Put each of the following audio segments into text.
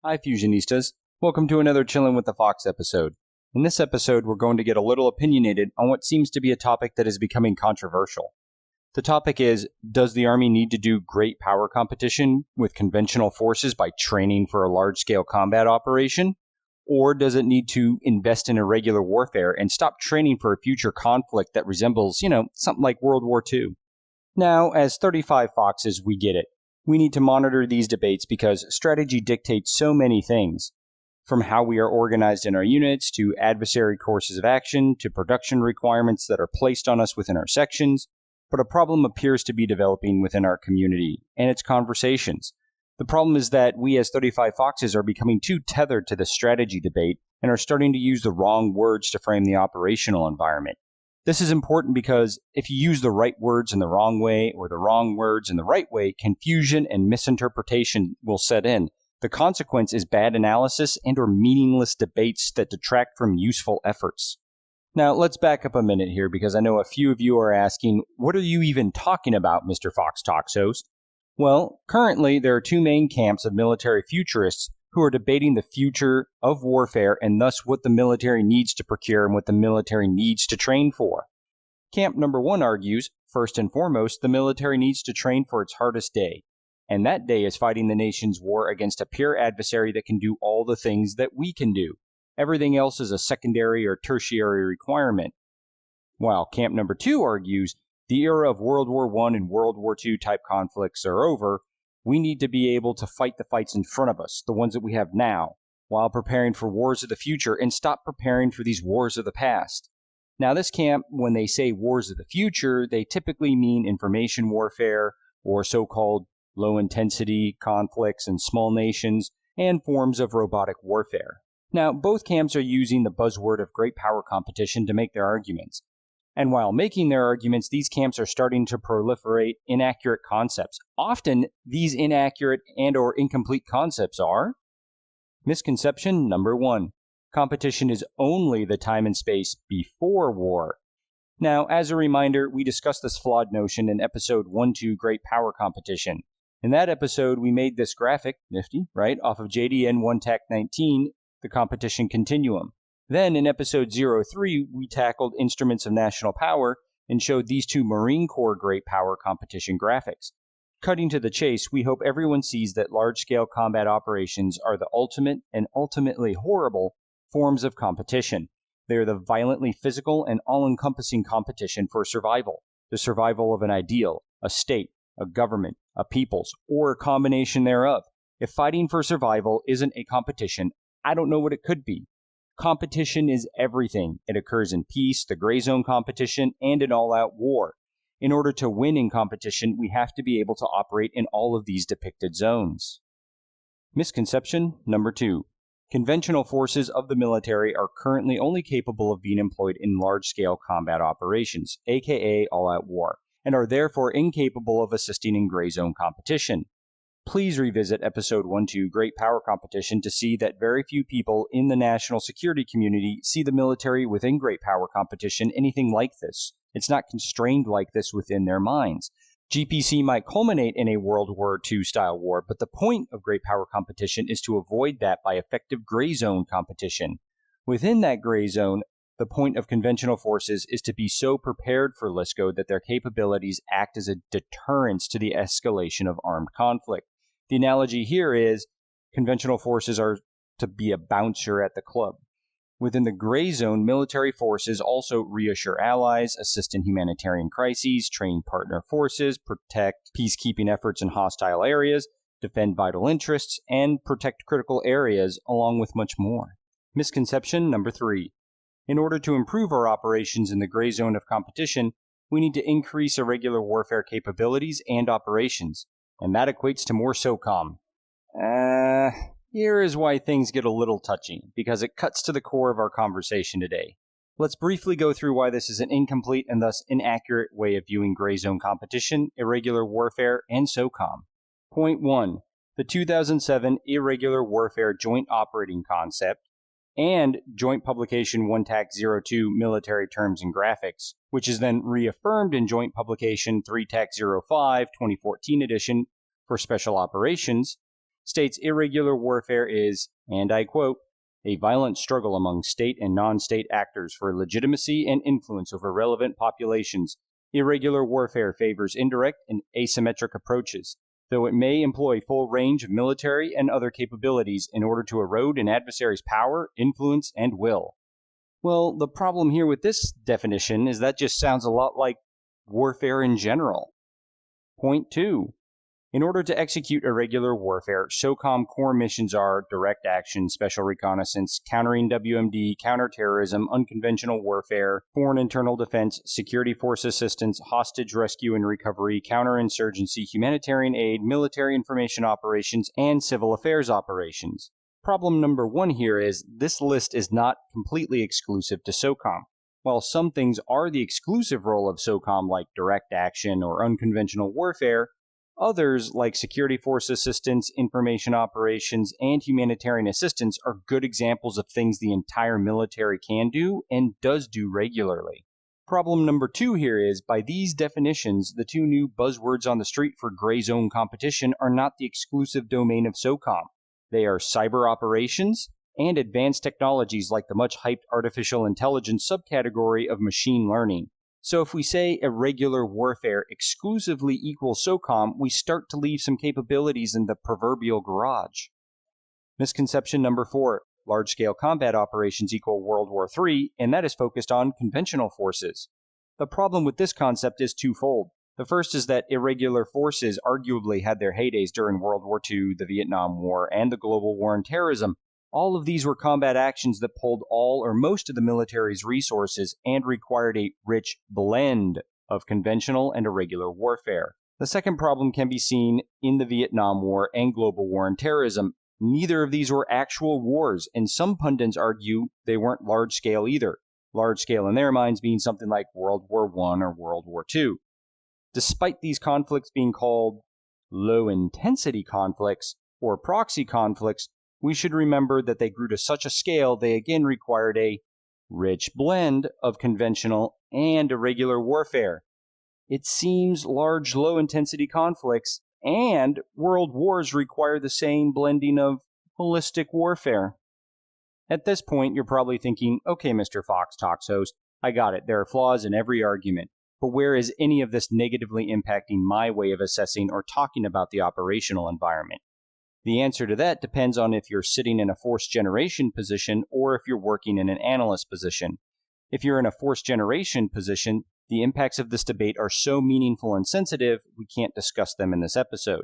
Hi Fusionistas, welcome to another Chillin' with the Fox episode. In this episode, we're going to get a little opinionated on what seems to be a topic that is becoming controversial. The topic is, does the Army need to do great power competition with conventional forces by training for a large-scale combat operation? Or does it need to invest in irregular warfare and stop training for a future conflict that resembles, something like World War II? Now, as 35 Foxes, we get it. We need to monitor these debates because strategy dictates so many things, from how we are organized in our units, to adversary courses of action, to production requirements that are placed on us within our sections. But a problem appears to be developing within our community, and it's conversations. The problem is that we as 35 Foxes are becoming too tethered to the strategy debate and are starting to use the wrong words to frame the operational environment. This is important because if you use the right words in the wrong way or the wrong words in the right way, confusion and misinterpretation will set in. The consequence is bad analysis and or meaningless debates that detract from useful efforts. Now, let's back up a minute here because I know a few of you are asking, what are you even talking about, Mr. Fox Talks host? Well, currently there are two main camps of military futurists who are debating the future of warfare and thus what the military needs to procure and what the military needs to train for. Camp number one argues, first and foremost, the military needs to train for its hardest day, and that day is fighting the nation's war against a pure adversary that can do all the things that we can do. Everything else is a secondary or tertiary requirement. While camp number two argues, the era of World War I and World War II type conflicts are over. We need to be able to fight the fights in front of us, the ones that we have now, while preparing for wars of the future and stop preparing for these wars of the past. Now, this camp, when they say wars of the future, they typically mean information warfare or so-called low-intensity conflicts in small nations and forms of robotic warfare. Now, both camps are using the buzzword of great power competition to make their arguments. And while making their arguments, these camps are starting to proliferate inaccurate concepts. Often, these inaccurate and or incomplete concepts are: misconception number one, competition is only the time and space before war. Now, as a reminder, we discussed this flawed notion in episode 1-2, Great Power Competition. In that episode, we made this graphic, nifty, right, off of JDN 1-19, the competition continuum. Then in episode 03, we tackled instruments of national power and showed these two Marine Corps Great Power Competition graphics. Cutting to the chase, we hope everyone sees that large-scale combat operations are the ultimate and ultimately horrible forms of competition. They are the violently physical and all-encompassing competition for survival, the survival of an ideal, a state, a government, a peoples, or a combination thereof. If fighting for survival isn't a competition, I don't know what it could be. Competition is everything. It occurs in peace, the gray zone competition, and in all-out war. In order to win in competition, we have to be able to operate in all of these depicted zones. Misconception number two. Conventional forces of the military are currently only capable of being employed in large-scale combat operations, aka all-out war, and are therefore incapable of assisting in gray zone competition. Please revisit episode 1-2, Great Power Competition, to see that very few people in the national security community see the military within Great Power Competition anything like this. It's not constrained like this within their minds. GPC might culminate in a World War II style war, but the point of Great Power Competition is to avoid that by effective gray zone competition. Within that gray zone, the point of conventional forces is to be so prepared for LSCO that their capabilities act as a deterrence to the escalation of armed conflict. The analogy here is conventional forces are to be a bouncer at the club. Within the gray zone, military forces also reassure allies, assist in humanitarian crises, train partner forces, protect peacekeeping efforts in hostile areas, defend vital interests, and protect critical areas, along with much more. Misconception number three. In order to improve our operations in the gray zone of competition, we need to increase irregular warfare capabilities and operations. And that equates to more SOCOM. Here is why things get a little touchy, because it cuts to the core of our conversation today. Let's briefly go through why this is an incomplete and thus inaccurate way of viewing gray zone competition, irregular warfare, and SOCOM. Point 1. The 2007 Irregular Warfare Joint Operating Concept and Joint Publication 1-02 Military Terms and Graphics, which is then reaffirmed in Joint Publication 3-05 2014 edition for Special Operations, states irregular warfare is, and I quote, a violent struggle among state and non-state actors for legitimacy and influence over relevant populations. Irregular warfare favors indirect and asymmetric approaches, though it may employ full range of military and other capabilities in order to erode an adversary's power, influence, and will. Well, the problem here with this definition is that just sounds a lot like warfare in general. Point 2. In order to execute irregular warfare, SOCOM core missions are direct action, special reconnaissance, countering WMD, counterterrorism, unconventional warfare, foreign internal defense, security force assistance, hostage rescue and recovery, counterinsurgency, humanitarian aid, military information operations, and civil affairs operations. Problem number 1 here is this list is not completely exclusive to SOCOM. While some things are the exclusive role of SOCOM, like direct action or unconventional warfare, others, like security force assistance, information operations, and humanitarian assistance, are good examples of things the entire military can do and does do regularly. Problem number 2 here is, by these definitions, the two new buzzwords on the street for gray zone competition are not the exclusive domain of SOCOM. They are cyber operations and advanced technologies like the much-hyped artificial intelligence subcategory of machine learning. So if we say irregular warfare exclusively equals SOCOM, we start to leave some capabilities in the proverbial garage. Misconception number 4. Large-scale combat operations equal World War III, and that is focused on conventional forces. The problem with this concept is twofold. The first is that irregular forces arguably had their heydays during World War II, the Vietnam War, and the global war on terrorism. All of these were combat actions that pulled all or most of the military's resources and required a rich blend of conventional and irregular warfare. The second problem can be seen in the Vietnam War and global war on terrorism. Neither of these were actual wars, and some pundits argue they weren't large-scale either. Large-scale in their minds being something like World War I or World War II. Despite these conflicts being called low-intensity conflicts or proxy conflicts, we should remember that they grew to such a scale they again required a rich blend of conventional and irregular warfare. It seems large low-intensity conflicts and world wars require the same blending of holistic warfare. At this point, you're probably thinking, okay, Mr. Fox Talks host, I got it. There are flaws in every argument. But where is any of this negatively impacting my way of assessing or talking about the operational environment? The answer to that depends on if you're sitting in a force generation position or if you're working in an analyst position. If you're in a force generation position, the impacts of this debate are so meaningful and sensitive, we can't discuss them in this episode.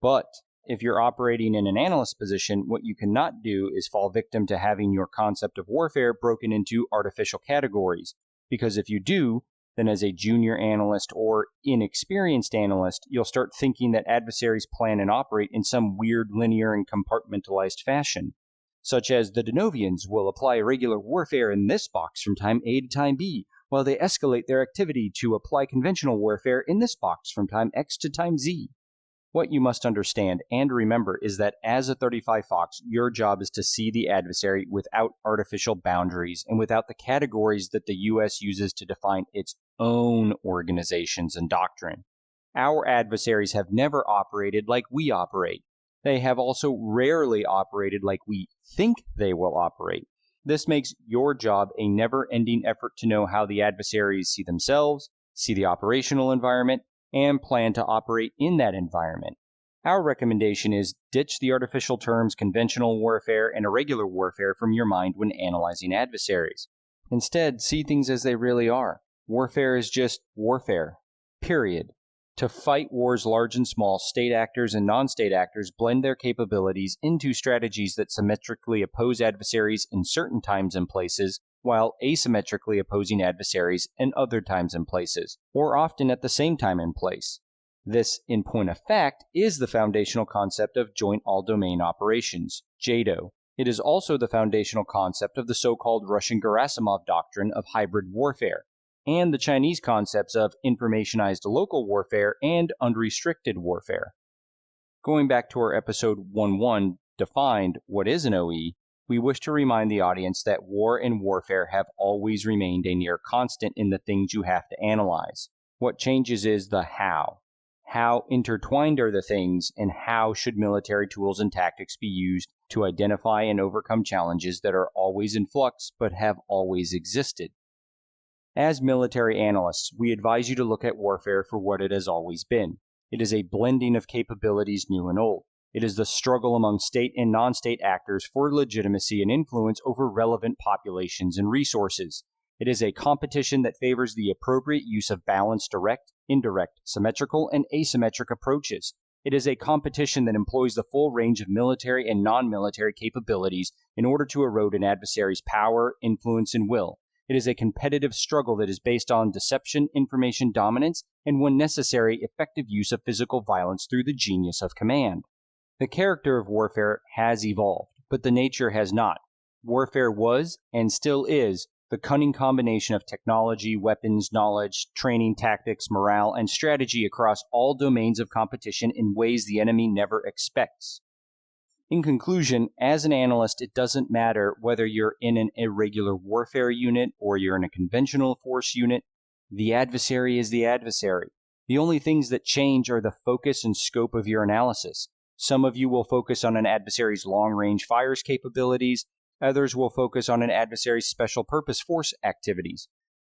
But if you're operating in an analyst position, what you cannot do is fall victim to having your concept of warfare broken into artificial categories. Because if you do, then as a junior analyst or inexperienced analyst, you'll start thinking that adversaries plan and operate in some weird linear and compartmentalized fashion, such as the Denovians will apply irregular warfare in this box from time A to time B, while they escalate their activity to apply conventional warfare in this box from time X to time Z. What you must understand and remember is that as a 35 Fox, your job is to see the adversary without artificial boundaries and without the categories that the U.S. uses to define its own organizations and doctrine. Our adversaries have never operated like we operate. They have also rarely operated like we think they will operate. This makes your job a never-ending effort to know how the adversaries see themselves, see the operational environment, and plan to operate in that environment. Our recommendation is ditch the artificial terms conventional warfare and irregular warfare from your mind when analyzing adversaries. Instead, see things as they really are. Warfare is just warfare. Period. To fight wars large and small, state actors and non-state actors blend their capabilities into strategies that symmetrically oppose adversaries in certain times and places, while asymmetrically opposing adversaries in other times and places, or often at the same time and place. This, in point of fact, is the foundational concept of Joint All-Domain Operations, JADO. It is also the foundational concept of the so-called Russian Gerasimov doctrine of hybrid warfare, and the Chinese concepts of informationized local warfare and unrestricted warfare. Going back to our episode 1.1, defined what is an OE, we wish to remind the audience that war and warfare have always remained a near constant in the things you have to analyze. What changes is the how. How intertwined are the things, and how should military tools and tactics be used to identify and overcome challenges that are always in flux but have always existed? As military analysts, we advise you to look at warfare for what it has always been. It is a blending of capabilities new and old. It is the struggle among state and non-state actors for legitimacy and influence over relevant populations and resources. It is a competition that favors the appropriate use of balanced direct, indirect, symmetrical, and asymmetric approaches. It is a competition that employs the full range of military and non-military capabilities in order to erode an adversary's power, influence, and will. It is a competitive struggle that is based on deception, information dominance, and when necessary, effective use of physical violence through the genius of command. The character of warfare has evolved, but the nature has not. Warfare was, and still is, the cunning combination of technology, weapons, knowledge, training, tactics, morale, and strategy across all domains of competition in ways the enemy never expects. In conclusion, as an analyst, it doesn't matter whether you're in an irregular warfare unit or you're in a conventional force unit. The adversary is the adversary. The only things that change are the focus and scope of your analysis. Some of you will focus on an adversary's long-range fires capabilities. Others will focus on an adversary's special purpose force activities.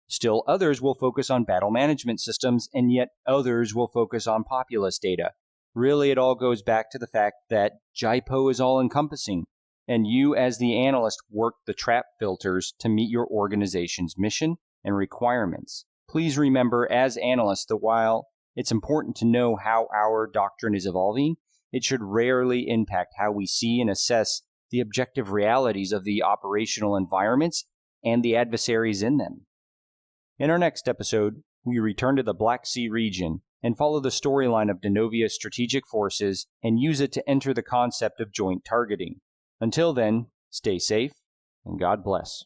Still others will focus on battle management systems, and yet others will focus on populace data. Really, it all goes back to the fact that JIPO is all-encompassing, and you as the analyst work the trap filters to meet your organization's mission and requirements. Please remember as analysts that while it's important to know how our doctrine is evolving, it should rarely impact how we see and assess the objective realities of the operational environments and the adversaries in them. In our next episode, we return to the Black Sea region and follow the storyline of Denovia's strategic forces and use it to enter the concept of joint targeting. Until then, stay safe and God bless.